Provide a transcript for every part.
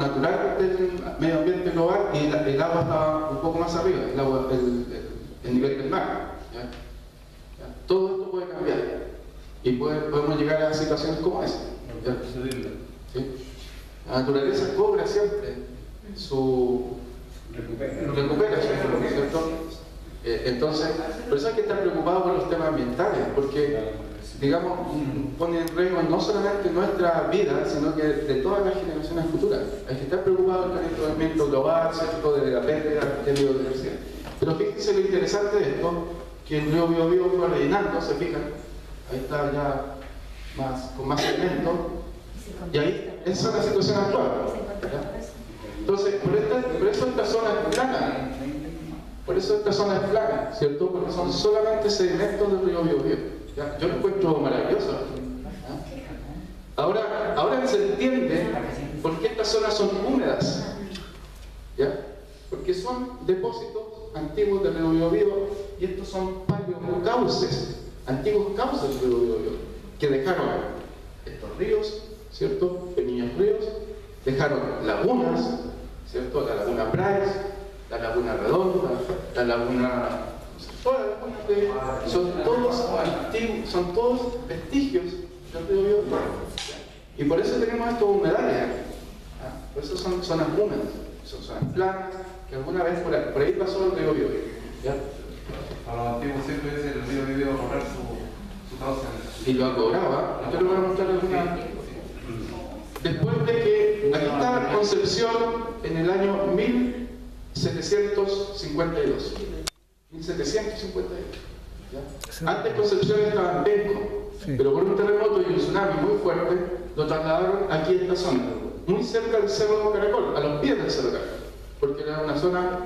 natural del medio ambiente global y el agua estaba un poco más arriba, el nivel del mar. ¿Ya? ¿Ya? Todo esto puede cambiar y podemos llegar a situaciones como esa. ¿Ya? ¿Sí? La naturaleza cobra siempre su recuperación, ¿cierto? Entonces, por eso hay que estar preocupado por los temas ambientales, porque, digamos, pone en riesgo no solamente nuestra vida, sino que de todas las generaciones futuras. Hay que estar preocupado por el calentamiento global, ¿cierto?, de la pérdida de biodiversidad. Pero fíjense lo interesante de esto, que el río Biobío fue rellenando, ¿se fijan? Ahí está ya con más segmentos, y ahí, esa es la situación actual. ¿Ya? Entonces, por eso esta zona es plana. Por eso esta zona es plana, ¿cierto? Porque son solamente sedimentos del río Biobío. ¿Ya? Yo lo encuentro maravilloso. ¿Ya? Ahora se entiende por qué estas zonas son húmedas. ¿Ya? Porque son depósitos antiguos del río Biobío y estos son paleocauces, antiguos cauces del río Biobío, que dejaron estos ríos, ¿cierto? Pequeños ríos, dejaron lagunas, ¿cierto? La laguna Price, la laguna Redonda, la laguna... Todas las lagunas son todos vestigios del río Biobío. Y por eso tenemos estos humedales. Por eso son zonas húmedas, son zonas planas, que alguna vez por ahí pasó el río Biobío. A los antiguos siglos el río Biobío a cobrar su causa. Y lo cobraba. Yo le voy a mostrar alguna... Después de que aquí está Concepción en el año 1752. 1752. ¿Ya? Antes Concepción estaba en Penco, pero por un terremoto y un tsunami muy fuerte, lo trasladaron aquí en esta zona, muy cerca del Cerro Caracol, a los pies del Cerro Caracol, porque era una zona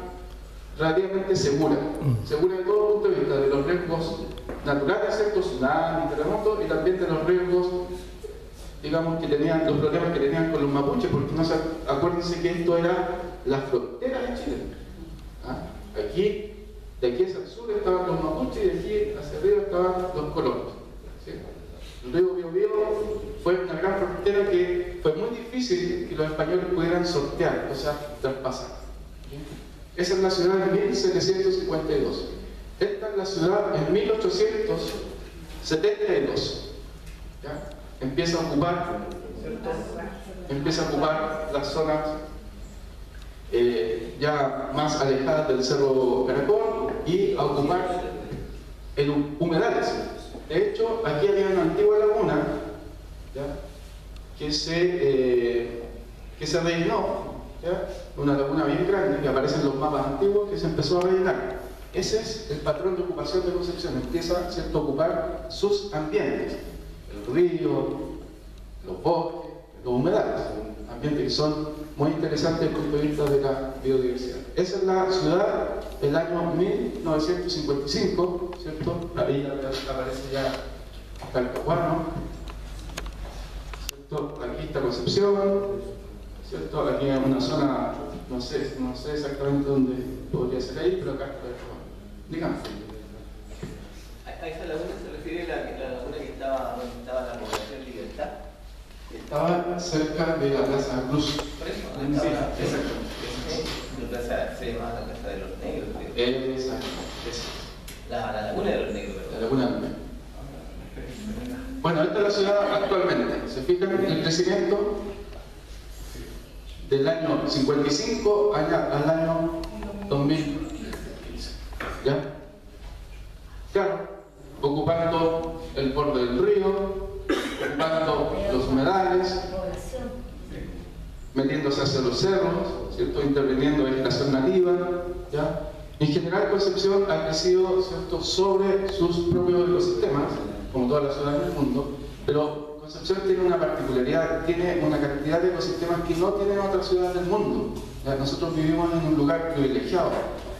relativamente segura de todo punto de vista, de los riesgos naturales, ¿cierto? Tsunami, terremotos, y también de los riesgos, digamos, que tenían, los problemas que tenían con los mapuches, porque no acuérdense que esto era la frontera de Chile. Aquí, de aquí hacia el sur estaban los mapuches y de aquí hacia arriba estaban los colonos. ¿Sí? El río Biobío fue una gran frontera que fue muy difícil que los españoles pudieran sortear, o sea, traspasar. ¿Sí? Esa es la ciudad de 1752. Esta es la ciudad en 1872. ¿Ya? Empieza a ocupar las zonas ya más alejadas del Cerro Caracol y a ocupar humedales. De hecho, aquí había una antigua laguna, ¿ya?, que se rellenó, ¿ya?, una laguna bien grande que aparece en los mapas antiguos, que se empezó a rellenar. Ese es el patrón de ocupación de Concepción. Empieza, ¿cierto?, a ocupar sus ambientes, el río, los bosques, los humedales, ambientes que son muy interesantes desde el punto de vista de la biodiversidad. Esa es la ciudad del año 1955, ¿cierto? Ahí aparece ya Talcahuano, ¿cierto? Aquí está Concepción, ¿cierto? Aquí hay una zona, no sé exactamente dónde podría ser ahí, pero acá está Talcahuano. Dígame. ¿A esa laguna se refiere la laguna que estaba donde estaba la población Libertad? Estaba cerca de la Plaza Cruz. Por eso, Sí, ¿no? exactamente. La plaza se llamaba la Plaza de los Negros. Exacto. La laguna de los Negros, La ¿verdad? laguna del Negro. Bueno, esta es la ciudad actualmente. ¿Se fijan en el crecimiento? Del año 55 al año 2015. ¿Ya? Claro, ocupando el borde del río, ocupando los humedales, metiéndose hacia los cerros, ¿cierto?, interviniendo en vegetación nativa, ¿ya? En general, Concepción ha crecido, ¿cierto?, sobre sus propios ecosistemas, como todas las ciudades del mundo, pero Concepción tiene una particularidad, tiene una cantidad de ecosistemas que no tienen otras ciudades del mundo. ¿Ya? Nosotros vivimos en un lugar privilegiado,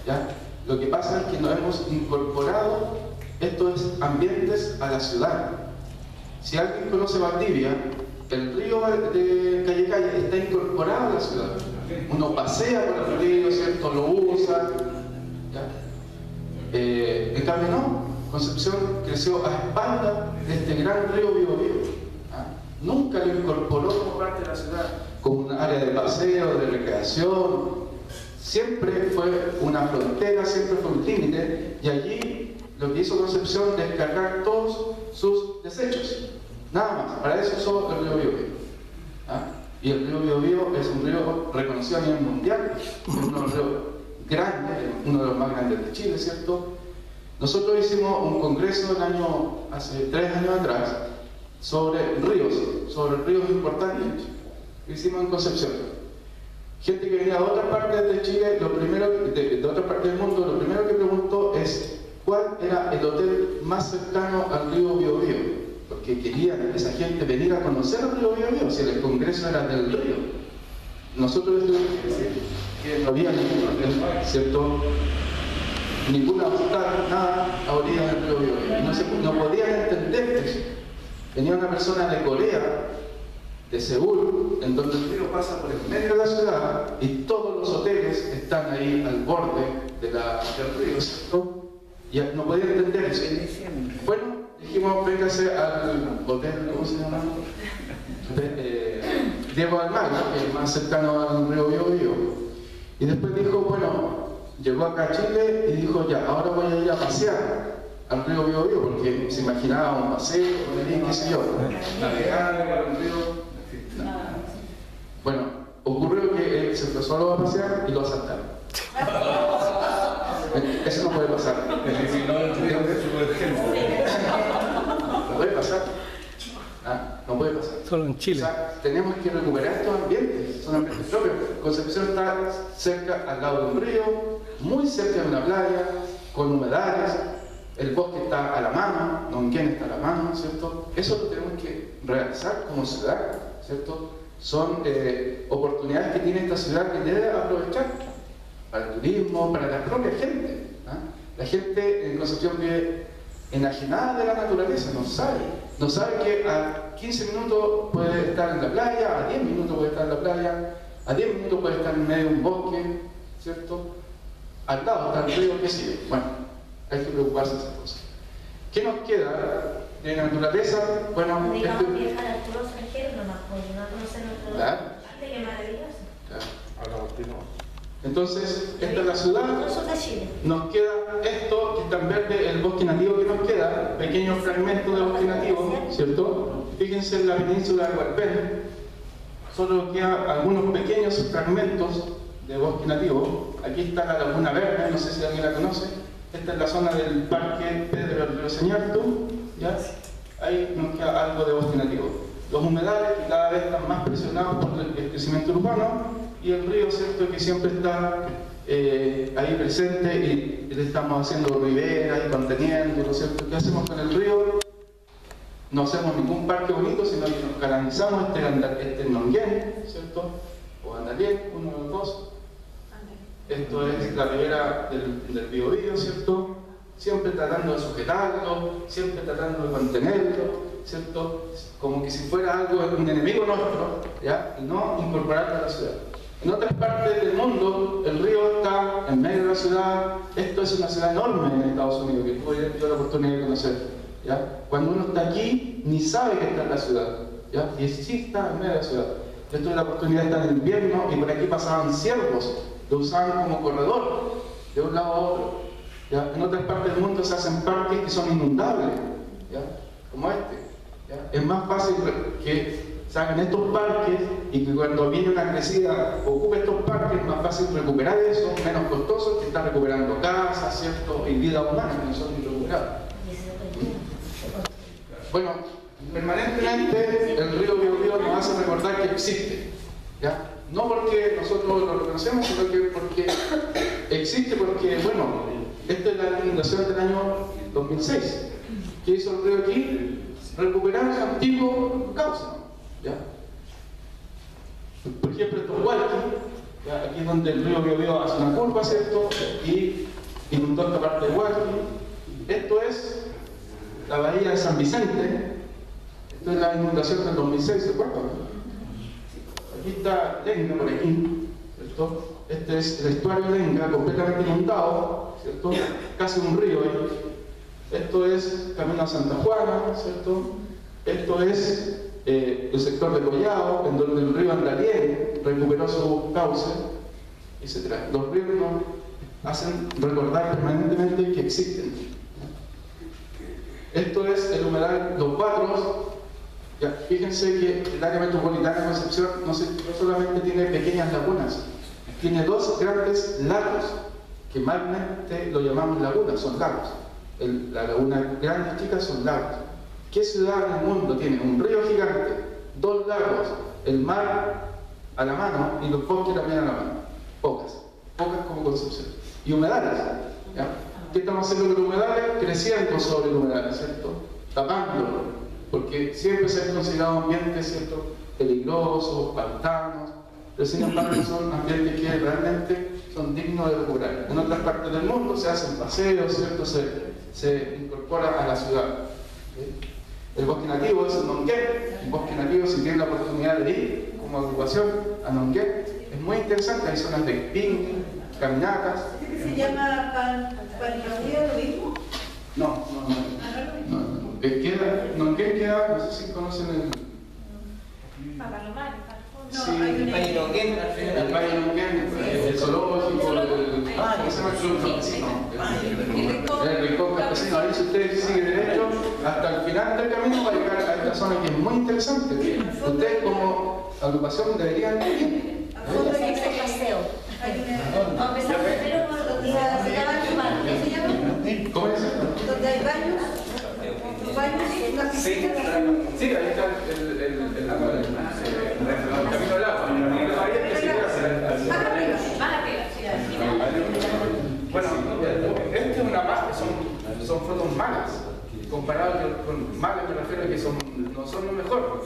¿ya? Lo que pasa es que nos hemos incorporado estos ambientes a la ciudad. Si alguien conoce Valdivia, el río de Calle está incorporado a la ciudad. Uno pasea por el río, ¿cierto?, lo usa, ¿ya? En cambio no, Concepción creció a espaldas de este gran río Biobío. Nunca lo incorporó como parte de la ciudad. como un área de paseo, de recreación. Siempre fue una frontera, siempre fue un límite, y allí lo que hizo Concepción es descargar todos sus desechos. Nada más, para eso usó el río Biobío. ¿Ah? Y el río Biobío es un río reconocido a nivel mundial, es uno de los ríos grandes, uno de los más grandes de Chile, ¿cierto? Nosotros hicimos un congreso hace 3 años atrás sobre ríos importantes. Lo hicimos en Concepción. Gente que venía de otras partes de Chile, de otras partes del mundo, lo primero que preguntó es cuál era el hotel más cercano al río Biobío, porque querían esa gente venir a conocer el río Biobío, si el congreso era del río. Nosotros tuvimos que decir que no había ningún hotel, ¿cierto? Ninguna hostal, nada a orillas del río Biobío. Y no podían entender eso. Venía una persona de Corea, de Seúl, en donde el río pasa por el medio de la ciudad y todos los hoteles están ahí al borde del río, ¿cierto? Y no podía entender eso. Bueno, dijimos, véngase al hotel, ¿cómo se llama? Diego Almagro, que es el más cercano al río Biobío. Y después dijo, bueno, llegó acá a Chile y dijo, ya, ahora voy a ir a pasear al río Biobío, porque se imaginaba un paseo, qué sé yo, navegando por el río. Bueno, ocurrió que él se fue solo a pasear y lo asaltaron. Eso no puede pasar. No puede pasar. No puede pasar. Solo en Chile. O sea, tenemos que recuperar estos ambientes, son ambientes propios. Concepción está cerca, al lado de un río, muy cerca de una playa, con humedales, el bosque está a la mano, Nonquén está a la mano, ¿cierto? Eso lo tenemos que realizar como ciudad, ¿cierto? Son oportunidades que tiene esta ciudad que debe aprovechar para el turismo, para la propia gente. La gente en Concepción vive enajenada de la naturaleza, no sabe que a 15 minutos puede estar en la playa, a 10 minutos puede estar en la playa, a 10 minutos puede estar en medio de un bosque, ¿cierto? Al lado está el río, qué sé yo. Bueno, hay que preocuparse de esas cosas. ¿Qué nos queda de naturaleza? Bueno, digamos viajar a todos los extranjeros nomás, porque no conocen nuestro claro. arte, qué maravilloso. Claro. Ahora continúa. Entonces, esta es la ciudad. Nosotros de Chile. Nos queda esto que está en verde, el bosque nativo que nos queda, pequeños fragmentos de bosque nativo, ¿cierto? Fíjense en la península de Hualpén, solo quedan algunos pequeños fragmentos de bosque nativo. Aquí está la Laguna Verde, no sé si alguien la conoce. Esta es la zona del Parque Pedro del Río Señartu, ¿ya? Ahí nos queda algo de bosque nativo. Los humedales que cada vez están más presionados por el crecimiento urbano, y el río, ¿cierto?, que siempre está ahí presente y le estamos haciendo riberas y conteniéndolo, ¿cierto? ¿Qué hacemos con el río? No hacemos ningún parque bonito, sino que nos canalizamos este Nonquén, ¿cierto? O Andalien, uno de los dos. Esto es la ribera del Biobío, ¿cierto? Siempre tratando de sujetarlo, siempre tratando de mantenerlo, ¿cierto? Como que si fuera algo, un enemigo nuestro, ¿ya? Y no incorporarlo a la ciudad. En otras partes del mundo, el río está en medio de la ciudad. Esto es una ciudad enorme en Estados Unidos, que tuve la oportunidad de conocer, ¿ya? Cuando uno está aquí, ni sabe que está en la ciudad, ¿ya? Y sí está en medio de la ciudad. Yo tuve la oportunidad de estar en invierno y por aquí pasaban ciervos, lo usaban como corredor, de un lado a otro, ¿ya? En otras partes del mundo se hacen parques que son inundables, ¿ya? Como este, ¿ya? Es más fácil que se hagan estos parques y que cuando viene una crecida ocupe estos parques, es más fácil recuperar eso, menos costoso que estar recuperando casas, ¿cierto? Y vida humana que no son recuperadas. Bueno, permanentemente el río Biobío nos hace recordar que existe, ¿ya? No porque nosotros lo reconocemos, sino que porque existe, porque, bueno, esta es la inundación del año 2006. ¿Qué hizo el río aquí? Recuperar su antiguo cauce, ¿ya? Por ejemplo, estos Hualqui, aquí es donde el río Biobío hace una curva, ¿cierto? Y inundó esta parte de Hualqui. Esto es la bahía de San Vicente. Esto es la inundación del 2006, ¿se acuerdan? Aquí está Lenga, por aquí, ¿cierto? Este es el estuario de Lenga, completamente inundado, ¿cierto? Casi un río ahí. Esto es Camino a Santa Juana, ¿cierto? Esto es el sector de Collao, en donde el río Andalién recuperó su cauce, etc. Los ríos nos hacen recordar permanentemente que existen. Esto es el humedal Los Batros. Ya, fíjense que el área metropolitana de Concepción no solamente tiene pequeñas lagunas, tiene dos grandes lagos, que malmente lo llamamos lagunas, son lagos. La laguna grande y chica son lagos. ¿Qué ciudad en el mundo tiene un río gigante, dos lagos, el mar a la mano y los bosques también a la mano? Pocas como Concepción. Y humedales, ¿ya? ¿Qué estamos haciendo con los humedales? Creciendo sobre los humedales, ¿cierto? Tapándolo, porque siempre se han considerado ambientes, ¿cierto?, peligrosos, pantanos, pero sin embargo son ambientes que realmente son dignos de recuperar. En otras partes del mundo se hacen paseos, ¿cierto?, se incorpora a la ciudad. ¿Sí? El bosque nativo es el Nonquén. El bosque nativo, si tienen la oportunidad de ir como agrupación a Nonquén, es muy interesante. Hay zonas de picnic, caminatas. ¿Qué se llama Palinovía lo mismo? No. Nonquén queda, no sé si conocen No, sí, hay una... Valle Nonquén, al final. el Valle Nonquén, el zoológico, ¿cómo se llama el club campesino? El rincón campesino. Ahí, si usted sigue derecho, hasta el final del camino va a llegar a esta zona que es muy interesante. Ustedes como agrupación deberían ir. A fondo hay Ese paseo. hay una... Aunque sea primero por los días, se llama Chumar. ¿Qué se llama? ¿Cómo es esto? Donde hay baños. Los baños, las piscinas. Sí, ahí está el camino del agua. Bueno, esta es una más que son fotos malas. Comparado con malas me refiero a que no son lo mejor.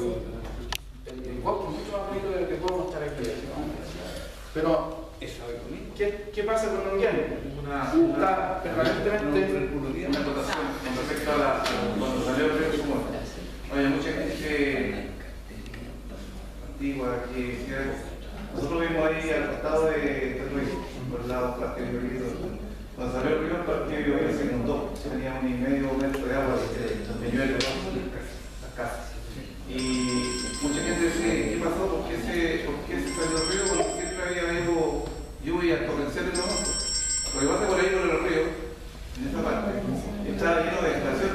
El bosque es mucho más bonito de lo que podemos estar aquí. Pero, ¿qué pasa con Nonquén? Está permanentemente... Una acotación con respecto a cuando salió el río Chumor. Hay mucha gente antigua que nosotros vimos ahí al costado de Teruel, por el lado del parque de Biobío. Cuando salió el río, el parque de Biobío se inundó, tenía 1,5 metros de agua de nivel de las casas. Y mucha gente decía, ¿qué pasó? ¿Por qué se salió el río? Porque siempre había habido lluvias torrenciales en los montes. Lo que pasa por ahí por el río, en esa parte, estaba lleno de vegetación.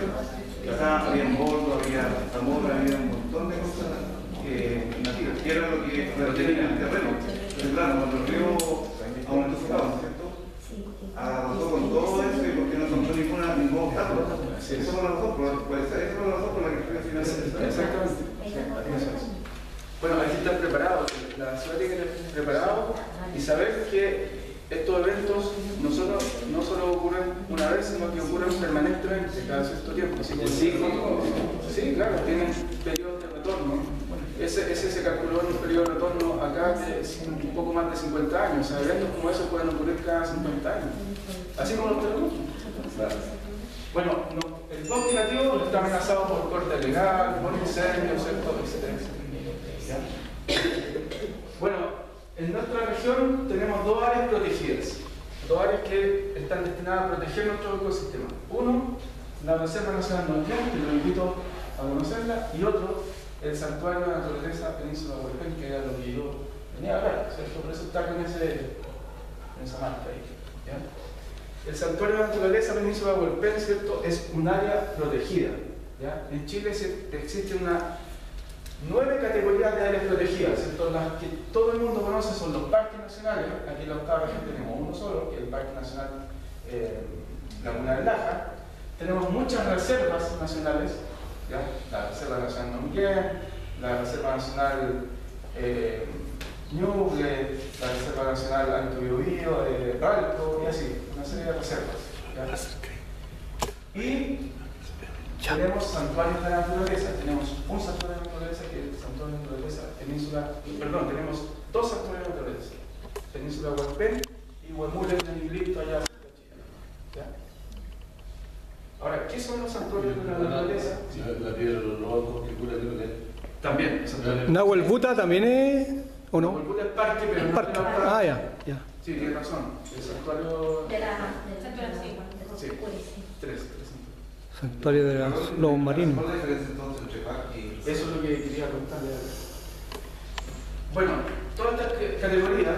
Había boldo, había zamora, había un montón de cosas nativas, que era lo que tenía el terreno. Pero claro, cuando el río aumentó su cauce, ¿cierto? Arrasó con todo eso y porque no encontró ningún obstáculo. Eso fue la razón por la que el río finalmente. Exactamente. Bueno, hay que estar preparados. La ciudad tiene que estar preparado y saber que estos eventos no solo ocurren una vez, sino que ocurren permanentemente cada cierto tiempo. Así que sí, claro, tienen periodos de retorno. Ese se calculó en un periodo de retorno acá de un poco más de 50 años. O sea, eventos como esos pueden ocurrir cada 50 años. Así como los terremotos. Bueno, el bosque nativo está amenazado por corte legal, por incendios, etc. Bueno, en nuestra región tenemos dos áreas protegidas, dos áreas que están destinadas a proteger nuestro ecosistema. Uno, la Reserva Nacional Nonquén, que lo invito a conocerla, y otro, el Santuario de Naturaleza Península Hualpén, que era lo que yo venía a hablar, ¿cierto? Por eso está con esa marca ahí. ¿Ya? El Santuario de Naturaleza Península Hualpén, ¿cierto?, es un área protegida. ¿Ya? En Chile existen 9 categorías de áreas protegidas, ¿cierto? Las que todo el mundo conoce son los parques nacionales. Aquí en la octava región tenemos uno solo, que es el Parque Nacional Laguna del Laja. Tenemos muchas reservas nacionales, ¿ya? La Reserva Nacional Nonquén, la Reserva Nacional Ñuble, la Reserva Nacional Alto Biobío, Ralco, y así, una serie de reservas. ¿Ya? Y tenemos santuarios de la naturaleza. Tenemos un santuario de naturaleza que es el Santuario de Naturaleza tenemos dos santuarios de naturaleza: Península Hualpén y Huemul en Iglito, allá cerca de Chile. ¿Ya? Ahora, ¿qué son los santuarios de la naturaleza? La piedra de los lobos, que cura También. ¿Nahuelbuta también es o no? Huelbuta es parque, pero no Parque. es la Ya. Sí, tiene razón. El santuario. De la... Sí, tres. Santuario de los lobos marinos. ¿Cuál es la diferencia entonces entre parque y... Eso es lo que quería contarle. Bueno, todas estas categorías,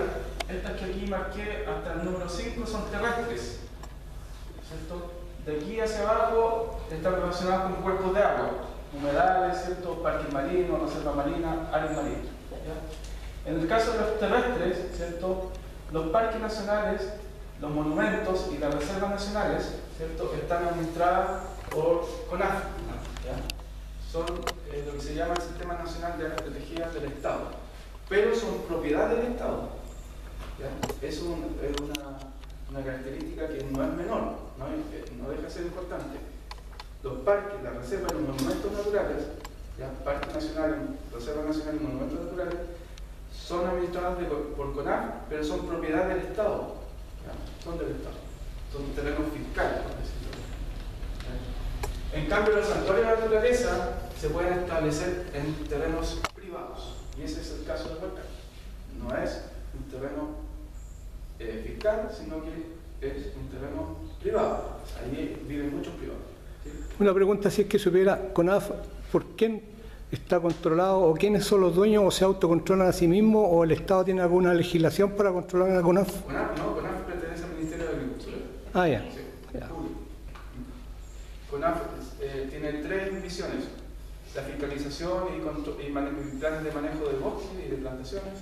estas que aquí marqué hasta el número 5, son terrestres, ¿cierto? De aquí hacia abajo están relacionadas con cuerpos de agua, humedales, ¿cierto? Parques marinos, reservas marinas, áreas marinas. ¿Ya? En el caso de los terrestres, ¿cierto? Los parques nacionales, los monumentos y las reservas nacionales, ¿cierto? Están administradas por CONAF. ¿Ya? Son lo que se llama el Sistema Nacional de Áreas Protegidas del Estado, pero son propiedad del Estado. ¿Ya? Es una característica que no es menor, no deja de ser importante. Los parques, las reservas y los monumentos naturales, ¿ya? Parques nacionales, reservas nacionales y monumentos naturales, son administrados por CONAF, pero son propiedad del Estado. ¿Ya? Son del Estado. Son terrenos fiscales, por decirlo. ¿Ya? En cambio, los santuarios de la naturaleza se pueden establecer en terrenos privados. Y ese es el caso de Huaycal. No es un terreno fiscal, sino que es un terreno privado. Allí viven muchos privados. ¿Sí? Una pregunta, si es que supiera, CONAF, ¿por quién está controlado o quiénes son los dueños o se autocontrolan a sí mismos o el Estado tiene alguna legislación para controlar a CONAF? CONAF pertenece al Ministerio de Agricultura. Ah, ya. Sí, Ya. CONAF tiene 3 misiones: la fiscalización y planes de manejo del bosque y de plantaciones,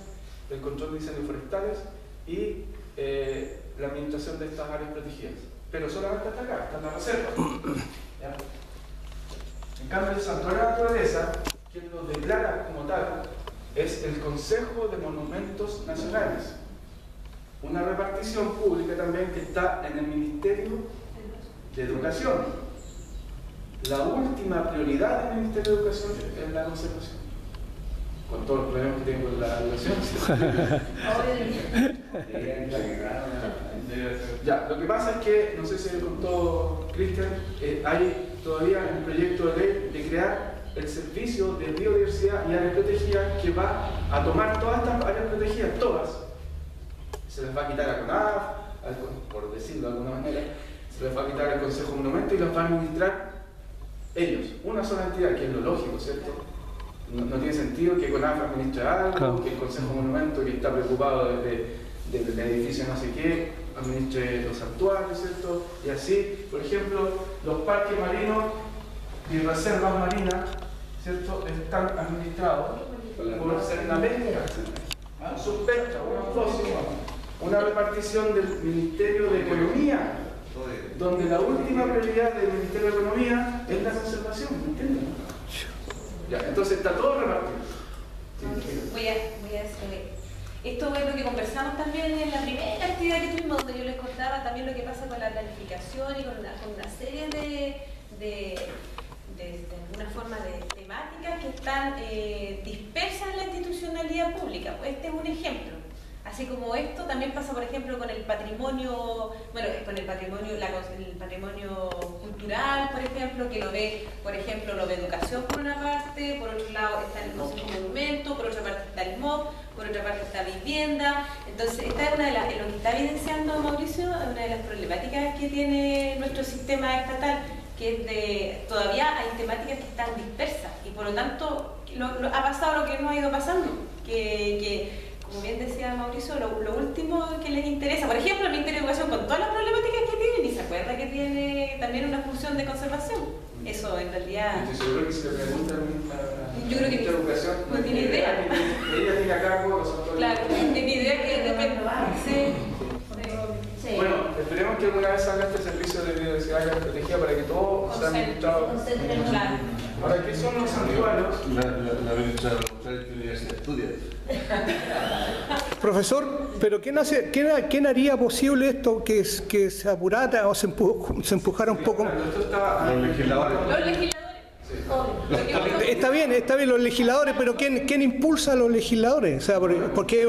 el control de incendios forestales y la administración de estas áreas protegidas. Pero solamente hasta acá, hasta la reserva. ¿Ya? En cambio, el santuario de la naturaleza, quien lo declara como tal, es el Consejo de Monumentos Nacionales. Una repartición pública también que está en el Ministerio de Educación. La última prioridad del Ministerio de Educación es la conservación. Con todos los problemas que tiene con la educación. Ya, lo que pasa es que, no sé si le contó Cristian, hay todavía un proyecto de ley de crear el servicio de biodiversidad y áreas protegidas que va a tomar todas estas áreas protegidas, todas. Se les va a quitar a CONAF, por decirlo de alguna manera, se les va a quitar al Consejo de Monumentos y los va a administrar ellos, una sola entidad, que es lo lógico, ¿cierto? No tiene sentido que CONAF administre algo, claro, que el Consejo de Monumentos, que está preocupado del edificio no sé qué, administre los santuarios, ¿cierto? Y así, por ejemplo, los parques marinos y reservas marinas, ¿cierto? Están administrados por Cernapesca, Subpesca, una repartición del Ministerio de Economía, donde la última prioridad del Ministerio de Economía es la conservación, ¿me entienden? Ya, entonces está todo repartido. Voy a decir, esto es lo que conversamos también en la primera actividad que tuvimos, donde yo les contaba también lo que pasa con la planificación y con una serie de alguna forma de temáticas que están dispersas en la institucionalidad pública. Este es un ejemplo. Así como esto también pasa, por ejemplo, con el patrimonio, el patrimonio cultural, por ejemplo, que lo ve, por ejemplo, lo ve educación por una parte, por otro lado está el Consejo de Monumentos, por otra parte está el MOP, por otra parte está vivienda. Entonces, esta es lo que está evidenciando Mauricio, una de las problemáticas que tiene nuestro sistema estatal, que es todavía hay temáticas que están dispersas y por lo tanto ha pasado lo que no ha ido pasando, que como bien decía Mauricio, lo último que les interesa, por ejemplo, el Ministerio de Educación, con todas las problemáticas que tiene, ni se acuerda que tiene también una función de conservación. Eso en realidad... Estoy seguro que si le preguntan yo creo que de Educación, no tiene idea. Ella tiene a cargo los santuarios. Claro, no tiene idea que depende. Sí. Bueno, esperemos que alguna vez salga este servicio de biodiversidad y áreas protegidas para que todo sea administrado. Claro. Ahora, ¿qué son los santuarios? La biodiversidad estudia. Profesor, pero ¿quién haría posible esto que se apurara o se empujara un poco? Los legisladores. Los legisladores. Sí. Está bien los legisladores, pero ¿quién impulsa a los legisladores? O sea, porque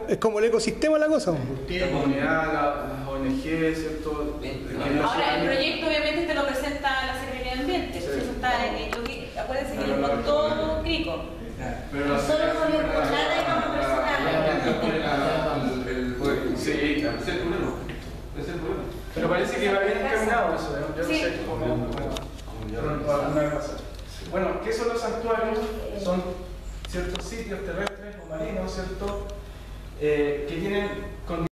es como el ecosistema la cosa. La comunidad, las ONG, ¿cierto? Ahora, el proyecto obviamente te lo presenta la Secretaría de Ambiente. Sí. Eso está acuérdense que lo contó Crico. Pero nosotros no vemos nada y vamos personal. Sí, es el problema. Pero parece que va bien encaminado eso, yo no sé cómo. ciertos sitios terrestres o marinos, ¿cierto? Que tienen condiciones